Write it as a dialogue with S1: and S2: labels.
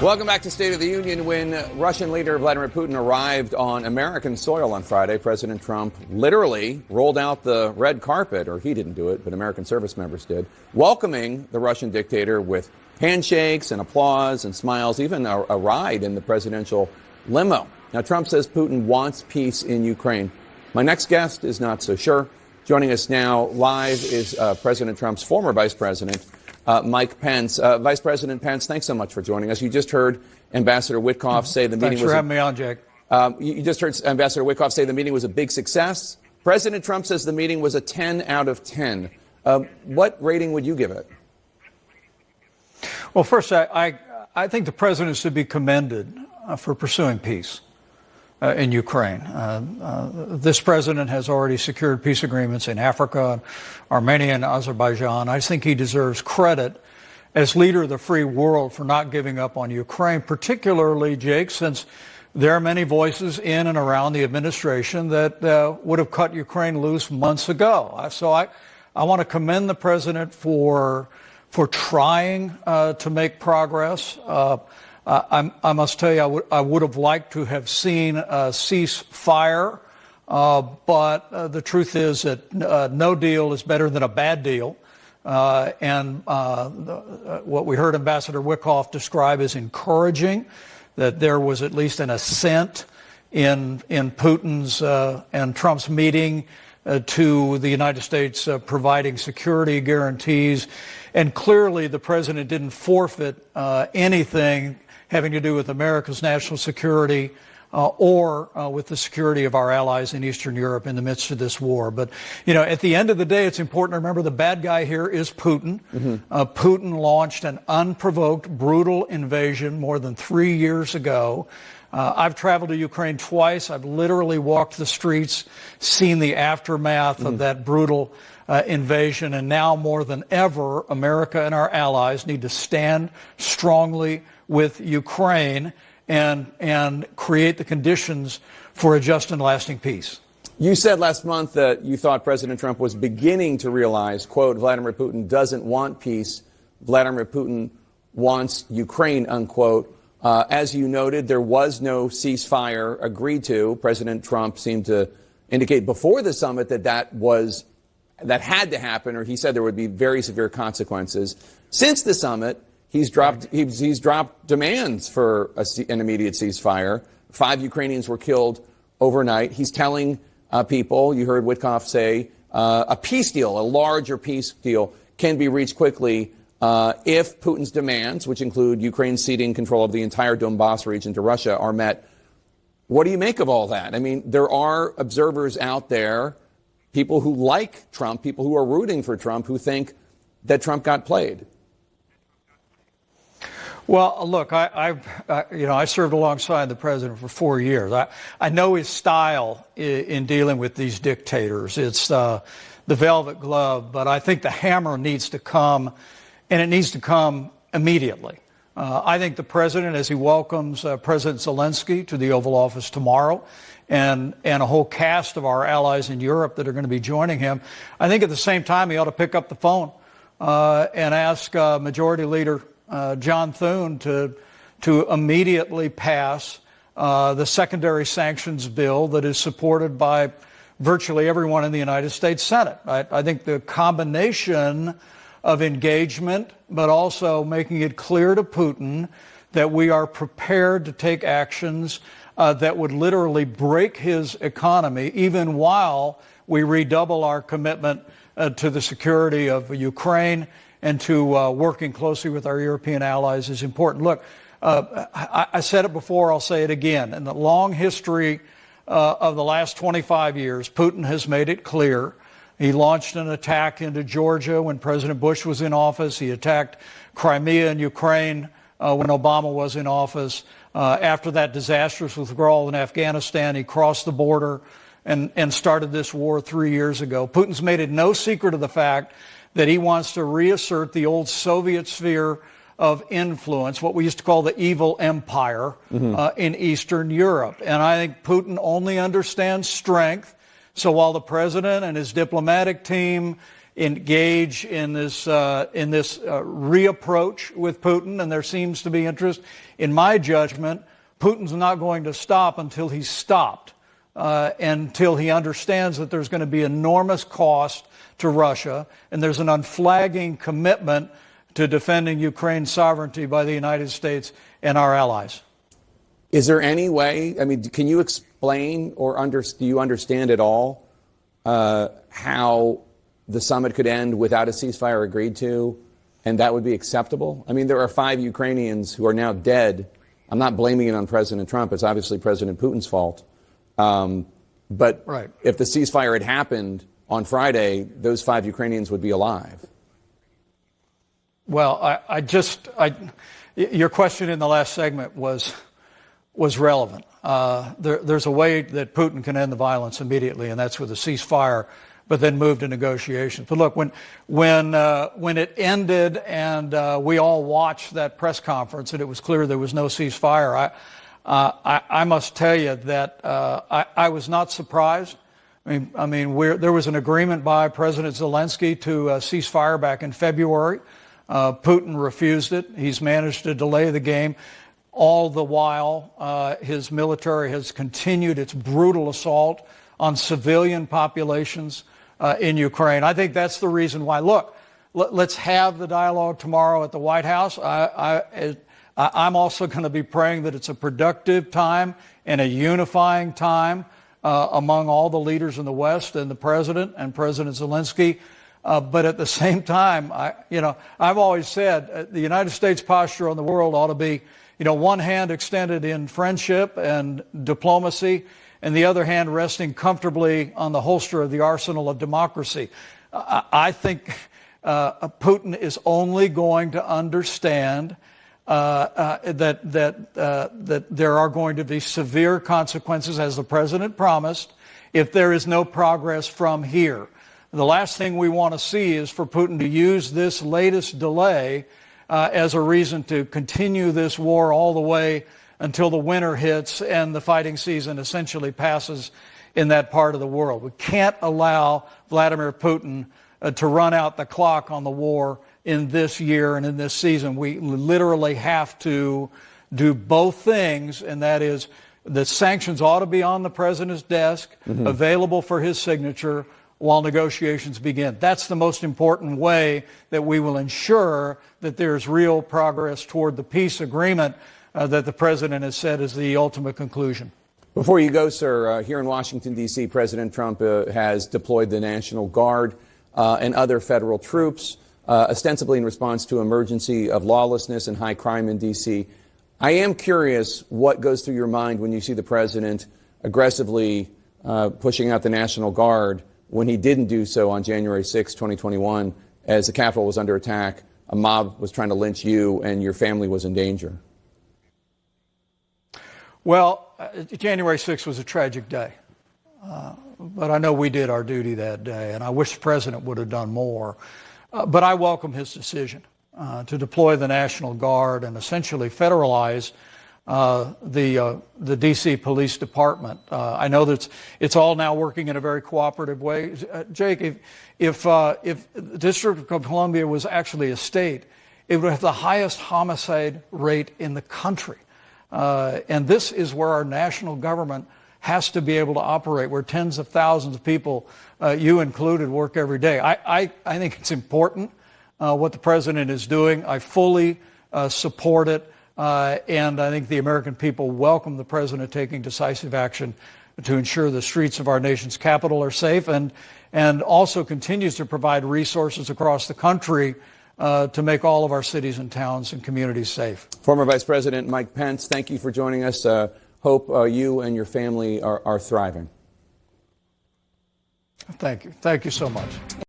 S1: Welcome back to State of the Union. When Russian leader Vladimir Putin arrived on American soil on Friday, President Trump literally rolled out the red carpet, or he didn't do it, but American service members did, welcoming the Russian dictator with handshakes and applause and smiles, even a ride in the presidential limo. Now, Trump says Putin wants peace in Ukraine. My next guest is not so sure. Joining us now live is President Trump's former vice president, Mike Pence. Vice President Pence, thanks so much for joining us. You just heard Ambassador Witkoff say the meeting was...
S2: Thanks for having me on, Jake.
S1: You just heard Ambassador Witkoff say the meeting was a big success. President Trump says the meeting was a 10 out of 10. What rating would you give it?
S2: Well, first, I think the president should be commended for pursuing peace in Ukraine. This president has already secured peace agreements in Africa, Armenia, and Azerbaijan. I think he deserves credit as leader of the free world for not giving up on Ukraine, particularly, Jake, since there are many voices in and around the administration that would have cut Ukraine loose months ago. So I want to commend the president for trying to make progress. I must tell you, I would have liked to have seen a ceasefire, but the truth is that no deal is better than a bad deal. And what we heard Ambassador Witkoff describe is encouraging, that there was at least an assent in Putin's and Trump's meeting to the United States providing security guarantees. And clearly the president didn't forfeit anything having to do with America's national security or with the security of our allies in Eastern Europe in the midst of this war. But, you know, at the end of the day, it's important to remember the bad guy here is Putin. Putin launched an unprovoked, brutal invasion more than 3 years ago. I've traveled to Ukraine twice. I've literally walked the streets, seen the aftermath of that brutal invasion. And now more than ever, America and our allies need to stand strongly with Ukraine and create the conditions for a just and lasting peace.
S1: You said last month that you thought President Trump was beginning to realize, quote, Vladimir Putin doesn't want peace. Vladimir Putin wants Ukraine, unquote. As you noted, there was no ceasefire agreed to. President Trump seemed to indicate before the summit that had to happen, or he said there would be very severe consequences. Since the summit, he's dropped demands for an immediate ceasefire. 5 Ukrainians were killed overnight. He's telling people, you heard Witkoff say, a peace deal, a larger peace deal, can be reached quickly if Putin's demands, which include Ukraine ceding control of the entire Donbass region to Russia, are met. What do you make of all that? I mean, there are observers out there, people who like Trump, people who are rooting for Trump, who think that Trump got played.
S2: Well, look, I served alongside the president for 4 years. I know his style in dealing with these dictators. It's the velvet glove, but I think the hammer needs to come, and it needs to come immediately. I think the president, as he welcomes President Zelensky to the Oval Office tomorrow, and a whole cast of our allies in Europe that are going to be joining him, I think at the same time he ought to pick up the phone and ask Majority Leader John Thune to immediately pass the secondary sanctions bill that is supported by virtually everyone in the United States Senate. I think the combination of engagement, but also making it clear to Putin that we are prepared to take actions that would literally break his economy, even while we redouble our commitment to the security of Ukraine and to working closely with our European allies is important. Look, I said it before, I'll say it again. In the long history of the last 25 years, Putin has made it clear. He launched an attack into Georgia when President Bush was in office. He attacked Crimea and Ukraine when Obama was in office. After that disastrous withdrawal in Afghanistan, he crossed the border and started this war 3 years ago. Putin's made it no secret of the fact that he wants to reassert the old Soviet sphere of influence, what we used to call the evil empire in Eastern Europe. And I think Putin only understands strength. So while the president and his diplomatic team engage in this reapproach with Putin, and there seems to be interest. In my judgment, Putin's not going to stop until he's stopped, until he understands that there's going to be enormous cost to Russia, and there's an unflagging commitment to defending Ukraine's sovereignty by the United States and our allies.
S1: Is there any way, I mean, can you explain or do you understand at all how the summit could end without a ceasefire agreed to, and that would be acceptable? I mean, there are 5 Ukrainians who are now dead. I'm not blaming it on President Trump. It's obviously President Putin's fault. But
S2: right.
S1: If the ceasefire had happened on Friday, those 5 Ukrainians would be alive.
S2: Well, your question in the last segment was relevant. There's a way that Putin can end the violence immediately, and that's with a ceasefire, but then move to negotiations. But look, when it ended and we all watched that press conference and it was clear there was no ceasefire, I must tell you that I was not surprised. I mean, there was an agreement by President Zelensky to cease fire back in February. Putin refused it. He's managed to delay the game. All the while, his military has continued its brutal assault on civilian populations in Ukraine. I think that's the reason why. Look, let's have the dialogue tomorrow at the White House. I'm also going to be praying that it's a productive time and a unifying time among all the leaders in the West and the President and President Zelensky. But at the same time, I've always said the United States posture on the world ought to be, one hand extended in friendship and diplomacy, and the other hand resting comfortably on the holster of the arsenal of democracy. I think Putin is only going to understand that there are going to be severe consequences, as the president promised, if there is no progress from here. The last thing we want to see is for Putin to use this latest delay as a reason to continue this war all the way until the winter hits and the fighting season essentially passes in that part of the world. We can't allow Vladimir Putin to run out the clock on the war in this year and in this season. We literally have to do both things, and that is the sanctions ought to be on the president's desk, available for his signature while negotiations begin. That's the most important way that we will ensure that there's real progress toward the peace agreement that the president has said is the ultimate conclusion.
S1: Before you go, sir, here in Washington, D.C., President Trump has deployed the National Guard and other federal troops, ostensibly in response to emergency of lawlessness and high crime in D.C. I am curious what goes through your mind when you see the president aggressively pushing out the National Guard when he didn't do so on January 6, 2021, as the Capitol was under attack, a mob was trying to lynch you, and your family was in danger.
S2: Well, January 6th was a tragic day, but I know we did our duty that day, and I wish the president would have done more. But I welcome his decision to deploy the National Guard and essentially federalize the D.C. Police Department. I know that it's all now working in a very cooperative way. Jake, if the District of Columbia was actually a state, it would have the highest homicide rate in the country. And this is where our national government has to be able to operate, where tens of thousands of people, you included, work every day. I think it's important what the president is doing. I fully support it. And I think the American people welcome the president taking decisive action to ensure the streets of our nation's capital are safe, and also continues to provide resources across the country to make all of our cities and towns and communities safe.
S1: Former Vice President Mike Pence, thank you for joining us. Hope you and your family are thriving.
S2: Thank you. Thank you so much.